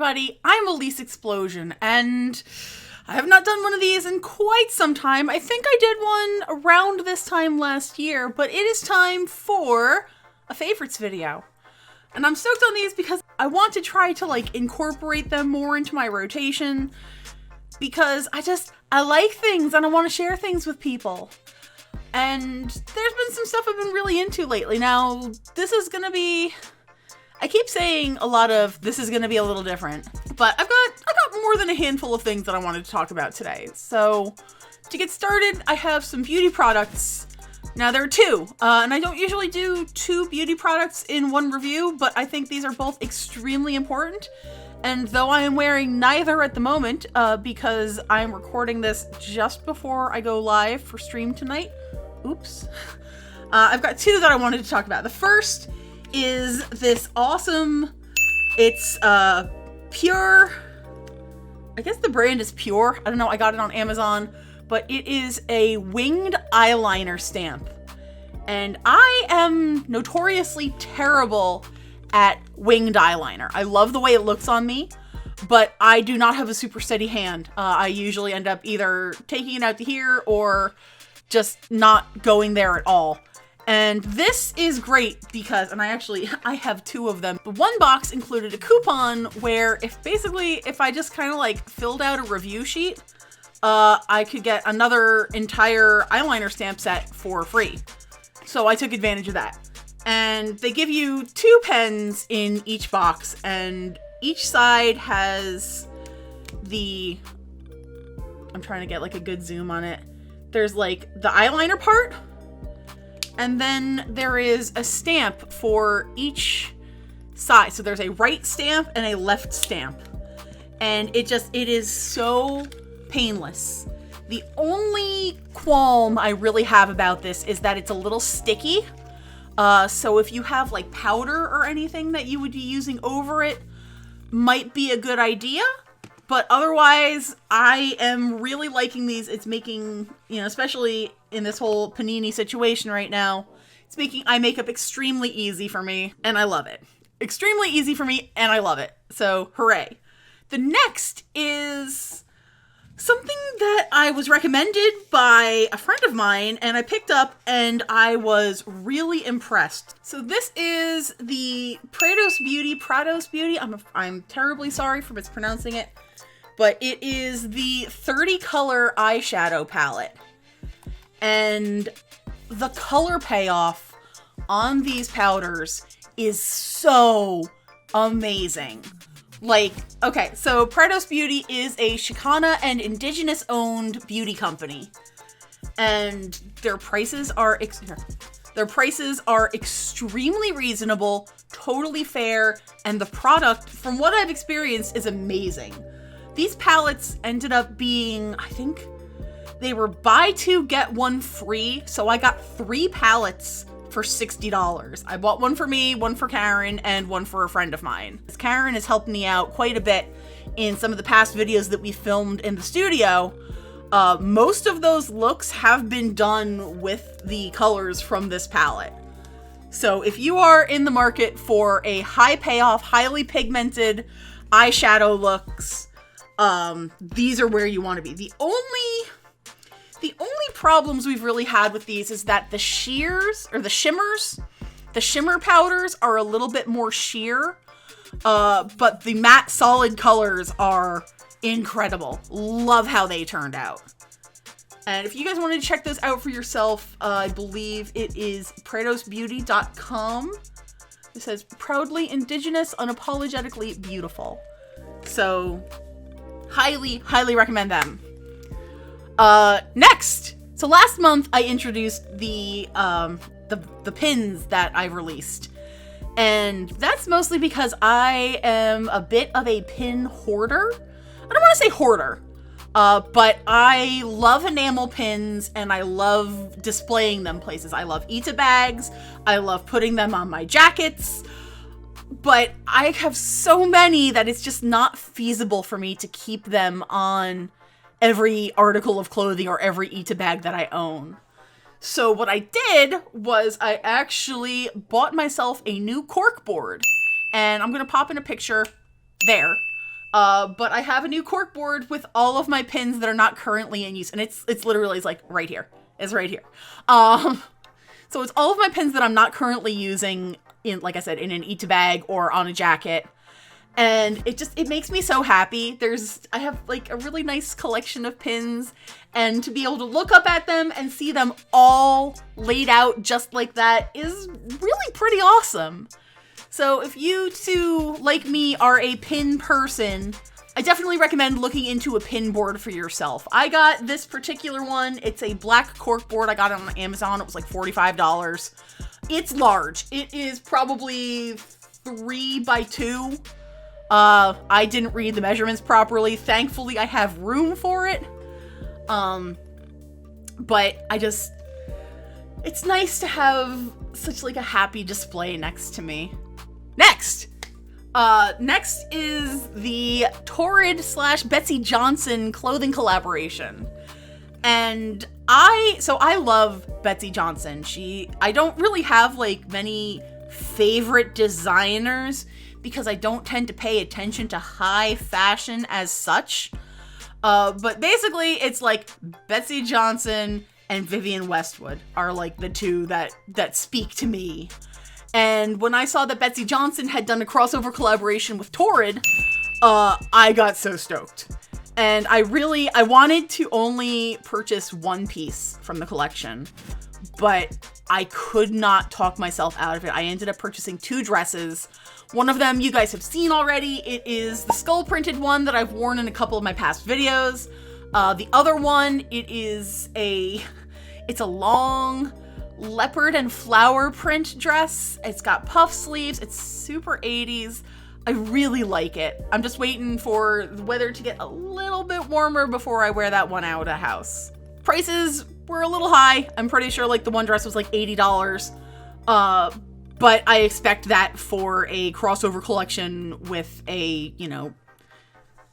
everybody, I'm Elise Explosion, and I have not done one of these in quite some time. I think I did one around this time last year, but it is time for a favorites video. And I'm stoked on these because I want to try to incorporate them more into my rotation, because I like things and I want to share things with people. And there's been some stuff I've been really into lately. Now, this is gonna be, I keep saying a lot of this is gonna be a little different, but I've got more than a handful of things that I wanted to talk about today. So to get started, I have some beauty products. Now there are two, and I don't usually do two beauty products in one review, but I think these are both extremely important. And though I am wearing neither at the moment, because I'm recording this just before I go live for stream tonight, oops, I've got two that I wanted to talk about. The first is this awesome, it's Pure, I guess the brand is Pure, I don't know, I got it on Amazon, but it is a winged eyeliner stamp. And I am notoriously terrible at winged eyeliner. I love the way it looks on me, but I do not have a super steady hand. I usually end up either taking it out to here or just not going there at all. And this is great because, and I have two of them. The one box included a coupon where if I just kind of filled out a review sheet, I could get another entire eyeliner stamp set for free. So I took advantage of that. And they give you two pens in each box, and each side has I'm trying to get a good zoom on it. There's the eyeliner part, and then there is a stamp for each side. So there's a right stamp and a left stamp. And it is so painless. The only qualm I really have about this is that it's a little sticky. So if you have powder or anything that you would be using over it, might be a good idea. But otherwise, I am really liking these. It's making, especially in this whole panini situation right now, it's making eye makeup extremely easy for me, and I love it. Extremely easy for me, and I love it. So, hooray. The next is something that I was recommended by a friend of mine, and I picked up, and I was really impressed. So this is the Prados Beauty. I'm terribly sorry for mispronouncing it, but it is the 30 color eyeshadow palette. And the color payoff on these powders is so amazing. Okay, so Prados Beauty is a Chicana and indigenous owned beauty company. And their prices are extremely reasonable, totally fair, and the product, from what I've experienced, is amazing. These palettes ended up being, I think, they were buy two, get one free, so I got 3 palettes for $60. I bought one for me, one for Karen, and one for a friend of mine. Karen has helped me out quite a bit in some of the past videos that we filmed in the studio. Most of those looks have been done with the colors from this palette. So if you are in the market for a high payoff, highly pigmented eyeshadow looks, these are where you want to be. The only problems we've really had with these is that the shimmer powders are a little bit more sheer, but the matte solid colors are incredible. Love how they turned out. And if you guys wanted to check those out for yourself, I believe it is pradosbeauty.com. It says proudly indigenous, unapologetically beautiful. So highly, highly recommend them. Next, so last month I introduced the pins that I released, and that's mostly because I am a bit of a pin hoarder. I don't want to say hoarder, but I love enamel pins and I love displaying them places. I love Ita bags. I love putting them on my jackets. But I have so many that it's just not feasible for me to keep them on every article of clothing or every Ita bag that I own. So what I did was I actually bought myself a new cork board. And I'm going to pop in a picture there. But I have a new corkboard with all of my pins that are not currently in use, and it's literally, it's like right here. It's right here. So it's all of my pins that I'm not currently using in, like I said, in an eat to bag or on a jacket. And it makes me so happy. I have like a really nice collection of pins, and to be able to look up at them and see them all laid out just like that is really pretty awesome. So if you too, like me, are a pin person, I definitely recommend looking into a pin board for yourself. I got this particular one. It's a black cork board. I got it on Amazon. It was like $45. It's large. It is probably 3 by 2. I didn't read the measurements properly. Thankfully, I have room for it. But it's nice to have such like a happy display next to me. Next is the Torrid / Betsey Johnson clothing collaboration. And I love Betsey Johnson. I don't really have like many favorite designers because I don't tend to pay attention to high fashion as such. But basically it's like Betsey Johnson and Vivienne Westwood are like the two that speak to me. And when I saw that Betsey Johnson had done a crossover collaboration with Torrid, I got so stoked. And I wanted to only purchase one piece from the collection, but I could not talk myself out of it. I ended up purchasing 2 dresses. One of them you guys have seen already. It is the skull printed one that I've worn in a couple of my past videos. The other one, it's a long leopard and flower print dress. It's got puff sleeves. It's super 80s. I really like it. I'm just waiting for the weather to get a little bit warmer before I wear that one out of the house. Prices were a little high. I'm pretty sure like the one dress was like $80. But I expect that for a crossover collection with a, do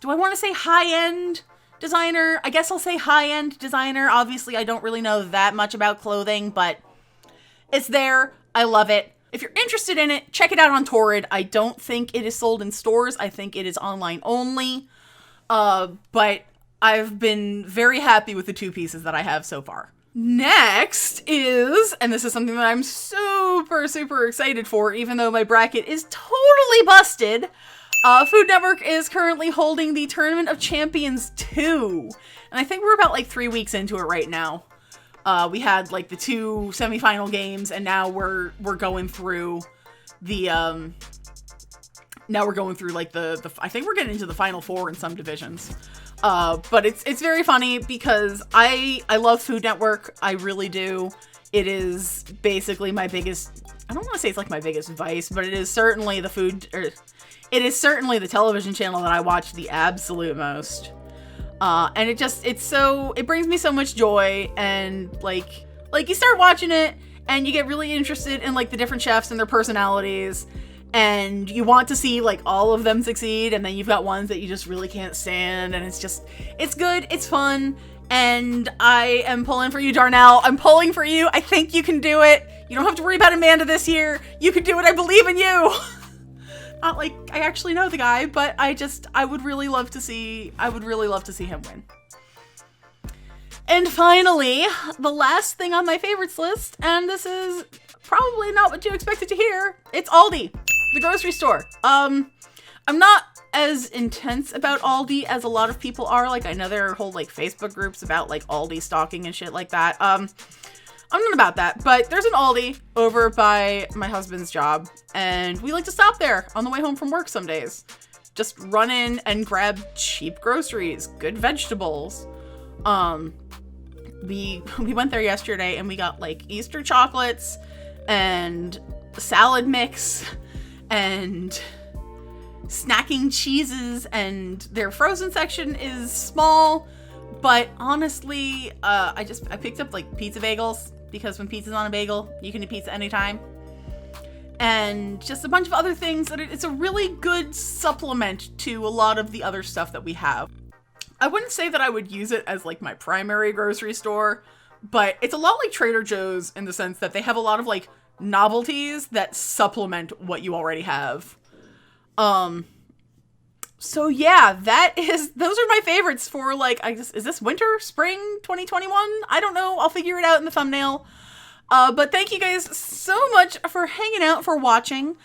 I want to say high-end designer? I guess I'll say high-end designer. Obviously, I don't really know that much about clothing, but it's there. I love it. If you're interested in it, check it out on Torrid. I don't think it is sold in stores. I think it is online only. But I've been very happy with the 2 pieces that I have so far. Next is, and this is something that I'm super, super excited for, even though my bracket is totally busted, Food Network is currently holding the Tournament of Champions 2. And I think we're about like 3 weeks into it right now. We had like the 2 semifinal games, and now we're going through the I think we're getting into the final 4 in some divisions. But it's very funny because I love Food Network. I really do. It is basically my biggest, I don't want to say it's like my biggest vice, but it is certainly the television channel that I watch the absolute most. And it brings me so much joy, and like you start watching it and you get really interested in like the different chefs and their personalities, and you want to see like all of them succeed, and then you've got ones that you just really can't stand, and it's good, it's fun, and I am pulling for you, Darnell. I'm pulling for you. I think you can do it. You don't have to worry about Amanda this year. You can do it. I believe in you. Not like I actually know the guy, but I would really love to see him win. And finally, the last thing on my favorites list, and this is probably not what you expected to hear, it's Aldi, the grocery store. I'm not as intense about Aldi as a lot of people are. Like, I know there are whole like Facebook groups about like Aldi stalking and shit like that. I'm not about that, but there's an Aldi over by my husband's job, and we like to stop there on the way home from work some days. Just run in and grab cheap groceries, good vegetables. We went there yesterday and we got like Easter chocolates and salad mix and snacking cheeses, and their frozen section is small, but honestly, I picked up like pizza bagels, because when pizza's on a bagel, you can eat pizza anytime. And just a bunch of other things that it's a really good supplement to a lot of the other stuff that we have. I wouldn't say that I would use it as like my primary grocery store, but it's a lot like Trader Joe's in the sense that they have a lot of like novelties that supplement what you already have. So yeah, those are my favorites for like, I guess, is this winter, spring 2021? I don't know. I'll figure it out in the thumbnail. But thank you guys so much for hanging out, for watching.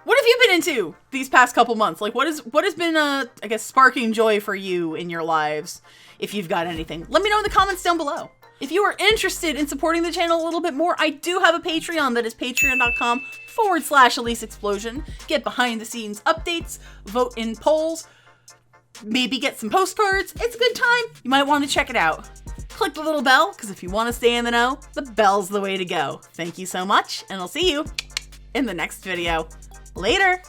What have you been into these past couple months? Like, what has been, I guess, sparking joy for you in your lives? If you've got anything, let me know in the comments down below. If you are interested in supporting the channel a little bit more, I do have a Patreon that is patreon.com/EliseExplosion. Get behind the scenes updates, vote in polls, maybe get some postcards. It's a good time. You might want to check it out. Click the little bell, because if you want to stay in the know, the bell's the way to go. Thank you so much, and I'll see you in the next video. Later!